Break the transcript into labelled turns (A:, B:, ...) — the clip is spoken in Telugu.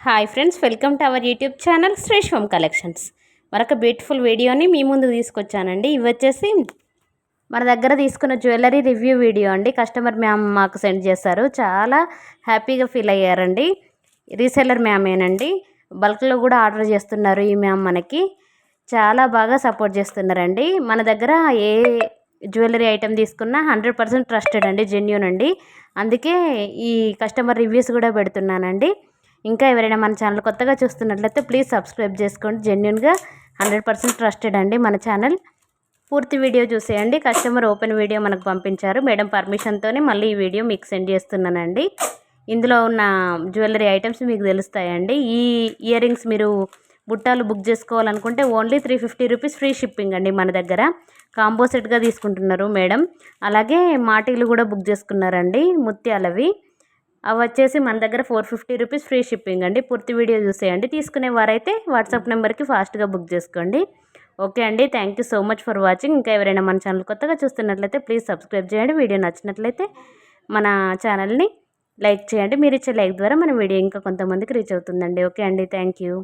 A: Hi friends, welcome to our YouTube channel Shresh home collections. మరొక బ్యూటిఫుల్ వీడియోని మీ ముందు తీసుకొచ్చానండి. ఇవి వచ్చేసి మన దగ్గర తీసుకున్న జ్యువెలరీ రివ్యూ వీడియో అండి. కస్టమర్ మ్యామ్ మాకు సెండ్ చేశారు. చాలా హ్యాపీగా ఫీల్ అయ్యారండి. రీసెల్లర్ మ్యామేనండి. బల్క్లో కూడా ఆర్డర్ చేస్తున్నారు ఈ మ్యామ్. మనకి చాలా బాగా సపోర్ట్ చేస్తున్నారండి. మన దగ్గర ఏ జ్యువెలరీ ఐటెం తీసుకున్నా 100% ట్రస్టెడ్ అండి, జెన్యూన్ అండి. అందుకే ఈ కస్టమర్ రివ్యూస్ కూడా పెడుతున్నానండి. ఇంకా ఎవరైనా మన ఛానల్ కొత్తగా చూస్తున్నట్లయితే ప్లీజ్ సబ్స్క్రైబ్ చేసుకోండి. జెన్యున్గా 100% ట్రస్టెడ్ అండి మన ఛానల్. పూర్తి వీడియో చూసేయండి. కస్టమర్ ఓపెన్ వీడియో మనకు పంపించారు. మేడం పర్మిషన్తోనే మళ్ళీ ఈ వీడియో మీకు సెండ్ చేస్తున్నానండి. ఇందులో ఉన్న జ్యువెలరీ ఐటమ్స్ మీకు తెలుస్తాయండి. ఈ ఇయర్ రింగ్స్ మీరు బుట్టాలు బుక్ చేసుకోవాలనుకుంటే ఓన్లీ 350 రూపీస్ ఫ్రీ షిప్పింగ్ అండి. మన దగ్గర కాంబో సెట్గా తీసుకుంటున్నారు మేడం. అలాగే మాటీలు కూడా బుక్ చేసుకున్నారండి, ముత్యాలవి. అవి వచ్చేసి మన దగ్గర 450 రూపీస్ ఫ్రీ షిప్పింగ్ అండి. పూర్తి వీడియో చూసేయండి. తీసుకునే వారైతే వాట్సాప్ నెంబర్కి ఫాస్ట్గా బుక్ చేసుకోండి. ఓకే అండి, thank you so much for watching. ఇంకా ఎవరైనా మన ఛానల్ కొత్తగా చూస్తున్నట్లయితే ప్లీజ్ సబ్స్క్రైబ్ చేయండి. వీడియో నచ్చినట్లయితే మన ఛానల్ని లైక్ చేయండి. మీరు ఇచ్చే లైక్ ద్వారా మన వీడియో ఇంకా కొంతమందికి రీచ్ అవుతుందండి. ఓకే అండి, థ్యాంక్ యూ.